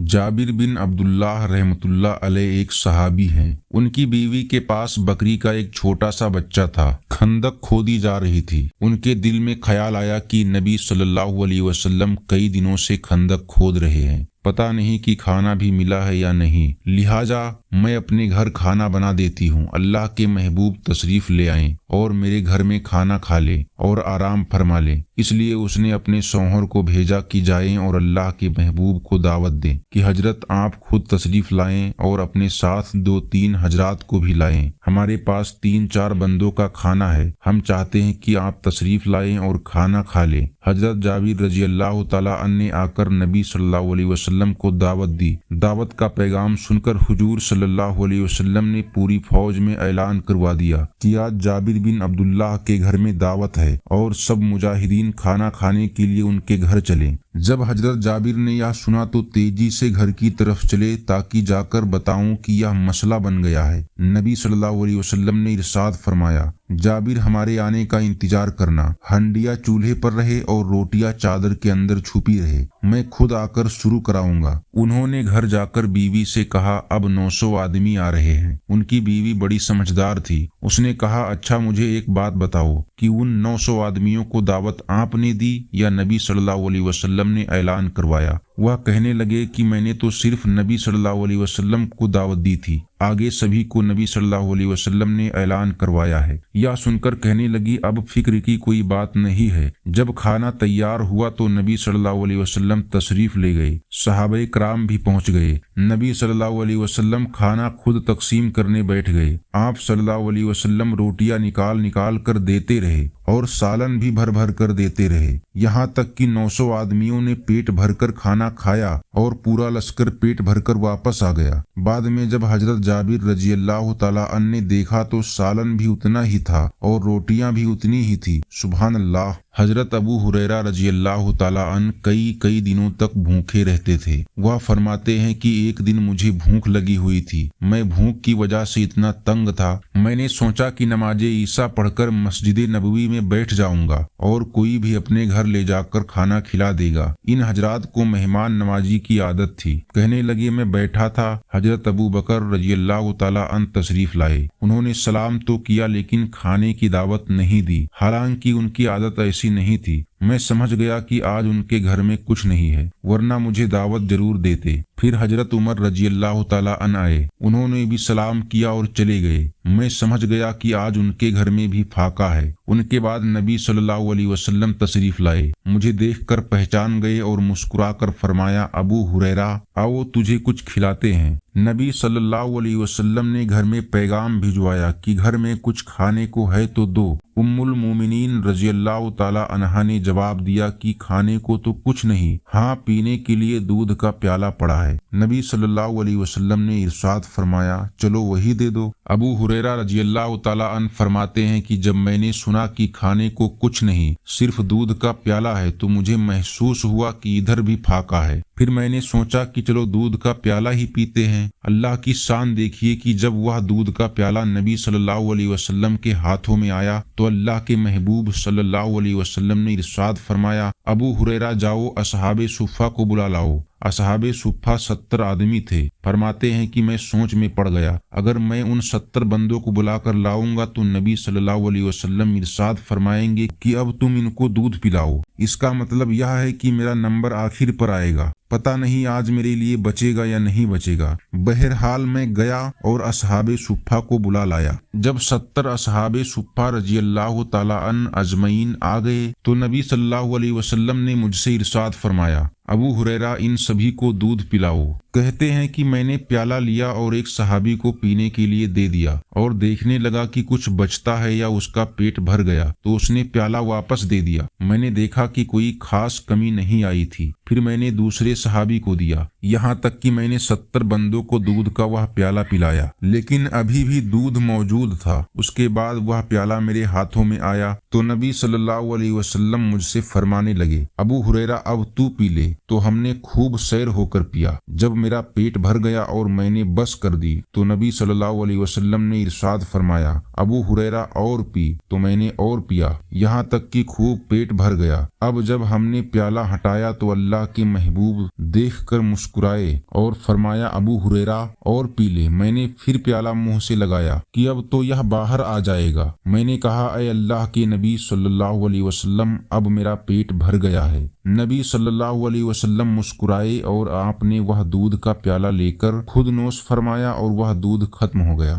जाबिर बिन अब्दुल्लाह रहमतुल्लाह अलैह एक सहाबी हैं। उनकी बीवी के पास बकरी का एक छोटा सा बच्चा था। खंदक खोदी जा रही थी। उनके दिल में ख्याल आया कि नबी सल्लल्लाहु अलैहि वसल्लम कई दिनों से खंदक खोद रहे हैं, पता नहीं कि खाना भी मिला है या नहीं, लिहाजा मैं अपने घर खाना बना देती हूँ। अल्लाह के महबूब तशरीफ ले आएं और मेरे घर में खाना खा ले और आराम फरमा ले। इसलिए उसने अपने शौहर को भेजा कि जाएं और अल्लाह के महबूब को दावत दें कि हजरत आप खुद तशरीफ लाएं और अपने साथ 2-3 हजरात को भी लाएं। हमारे पास 3-4 बंदों का खाना है, हम चाहते हैं कि आप तशरीफ लाएं और खाना खा लें। हजरत जाबिर रजी अल्लाह तआला अन्हु ने आकर नबी सल्लल्लाहु अलैहि वसल्लम को दावत दी। दावत का पैगाम सुनकर हुजूर सल्लल्लाहु अलैहि वसल्लम ने पूरी फौज में ऐलान करवा दिया कि आज जाबिर बिन अब्दुल्लाह के घर में दावत है और सब मुजाहिदीन खाना खाने के लिए उनके घर चले। जब हजरत जाबिर ने यह सुना तो तेजी से घर की तरफ चले ताकि जाकर बताऊं कि यह मसला बन गया है। नबी सल्लल्लाहु अलैहि वसल्लम ने इरशाद फरमाया, जाबिर हमारे आने का इंतजार करना, हंडिया चूल्हे पर रहे और रोटियां चादर के अंदर छुपी रहे, मैं खुद आकर शुरू कराऊंगा। उन्होंने घर जाकर बीवी से कहा, अब 900 आदमी आ रहे हैं। उनकी बीवी बड़ी समझदार थी। उसने कहा, अच्छा मुझे एक बात बताओ कि उन 900 आदमियों को दावत आपने दी या नबी सल्लल्लाहु अलैहि वसल्लम ने ऐलान करवाया? वह कहने लगे कि मैंने तो सिर्फ नबी सल्लल्लाहु अलैहि वसल्लम को दावत दी थी, आगे सभी को नबी सल्लल्लाहु अलैहि वसल्लम ने ऐलान करवाया है। यह सुनकर कहने लगी, अब फिक्र की कोई बात नहीं है। जब खाना तैयार हुआ तो नबी सल्लल्लाहु अलैहि वसल्लम तशरीफ ले गए। सहाबाए कराम भी पहुंच गए। नबी सल्लल्लाहु अलैहि वसल्लम खाना खुद तकसीम करने बैठ गए। आप सल्लल्लाहु अलैहि वसल्लम रोटियां निकाल निकाल कर देते रहे और सालन भी भर भर कर देते रहे, यहाँ तक कि 900 आदमियों ने पेट भरकर खाना खाया और पूरा लश्कर पेट भरकर वापस आ गया। बाद में जब हजरत जाबिर रजी अल्लाह तआला अन्हु ने देखा तो सालन भी उतना ही था और रोटियां भी उतनी ही थी। सुभान अल्लाह। हजरत अबू हुरैरा रजी अल्लाह तआला अन्हु कई दिनों तक भूखे रहते थे। वह फरमाते हैं कि एक दिन मुझे भूख लगी हुई थी। मैं भूख की वजह से इतना तंग था, मैंने सोचा कि नमाजे ईशा पढ़कर मस्जिद नबवी में बैठ जाऊंगा और कोई भी अपने घर ले जाकर खाना खिला देगा। इन हजरात को मेहमान नवाजी की आदत थी। कहने लगे, मैं बैठा था, हजरत अबू बकर रजी अल्लाह तआला अन्हु तशरीफ लाए। उन्होंने सलाम तो किया लेकिन खाने की दावत नहीं दी। हालांकि उनकी आदत ऐसी नहीं थी। मैं समझ गया कि आज उनके घर में कुछ नहीं है, वरना मुझे दावत जरूर देते। फिर हजरत उमर रजी अल्लाह तआला अन्हु आए। उन्होंने भी सलाम किया और चले गए। मैं समझ गया कि आज उनके घर में भी फाका है। उनके बाद नबी सल्लल्लाहु अलैहि वसल्लम तशरीफ लाए। मुझे देखकर पहचान गए और मुस्कुराकर फरमाया, अबू हुरैरा आओ तुझे कुछ खिलाते हैं। नबी सल्लल्लाहु अलैहि वसल्लम ने घर में पैगाम भिजवाया कि घर में कुछ खाने को है तो दो। उम्मुल मोमिनीन रजी अल्लाह तआला अन्हा ने जवाब दिया कि खाने को तो कुछ नहीं, हाँ पीने के लिए दूध का प्याला पड़ा है। नबी सल्लल्लाहु अलैहि वसल्लम ने इरशाद फरमाया, चलो वही दे दो। अबू हुरैरा रजी अल्लाह तआला अन्हु फरमाते हैं कि जब मैंने सुना कि खाने को कुछ नहीं सिर्फ दूध का प्याला है तो मुझे महसूस हुआ कि इधर भी फाका है। फिर मैंने सोचा कि चलो दूध का प्याला ही पीते हैं। अल्लाह की शान देखिए कि जब वह दूध का प्याला नबी सल्लल्लाहु अलैहि वसल्लम के हाथों में आया तो अल्लाह के महबूब सल्लल्लाहु अलैहि वसल्लम ने इरशाद फरमाया, अबू हुरैरा जाओ असहाबे सुफ़ा को बुला लाओ। असहाबे सुफ़ा 70 आदमी थे। फरमाते हैं कि मैं सोच में पड़ गया, अगर मैं उन 70 बंदों को बुलाकर लाऊंगा तो नबी सल्लल्लाहु अलैहि वसल्लम इरशाद फरमाएंगे कि अब तुम इनको दूध पिलाओ। इसका मतलब यह है कि मेरा नंबर आखिर पर आएगा। पता नहीं आज मेरे लिए बचेगा या नहीं बचेगा। बहरहाल मैं गया और असहाबे सुफ़ा को बुला लाया। जब 70 असहाबे सुफ़ा रजी अल्लाह तआला अन्हु अजमईन आ गए तो नबी सल्लल्लाहु अलैहि वसल्लम ने मुझसे इरशाद फरमाया, अबू हुरैरा इन सभी को दूध पिलाओ। कहते हैं कि मैंने प्याला लिया और एक सहाबी को पीने के लिए दे दिया और देखने लगा कि कुछ बचता है या उसका पेट भर गया तो उसने प्याला वापस दे दिया। मैंने देखा कि कोई खास कमी नहीं आई थी। फिर मैंने दूसरे सहाबी को दिया, यहाँ तक कि मैंने 70 बंदों को दूध का वह प्याला पिलाया, लेकिन अभी भी दूध मौजूद था। उसके बाद वह प्याला मेरे हाथों में आया तो नबी सल्लल्लाहु अलैहि वसल्लम मुझसे फरमाने लगे, अबू हुरैरा अब तू पी ले। تو ہم نے خوب سیر ہو کر پیا۔ جب میرا پیٹ بھر گیا اور میں نے بس کر دی تو نبی صلی اللہ علیہ وسلم نے ارشاد فرمایا، ابو ہریرہ اور پی، تو میں نے اور پیا یہاں تک کہ خوب پیٹ بھر گیا۔ اب جب ہم نے پیالہ ہٹایا تو اللہ کے محبوب دیکھ کر مسکرائے اور فرمایا، ابو ہریرہ اور پی لے۔ میں نے پھر پیالہ منہ سے لگایا کہ اب تو یہ باہر آ جائے گا۔ میں نے کہا، اے اللہ کے نبی صلی اللہ علیہ وسلم، اب میرا پیٹ بھر گیا ہے۔ نبی صلی اللہ علیہ وسلم مسکرائے اور آپ نے وہ دودھ کا پیالہ لے کر خود نوش فرمایا اور وہ دودھ ختم ہو گیا۔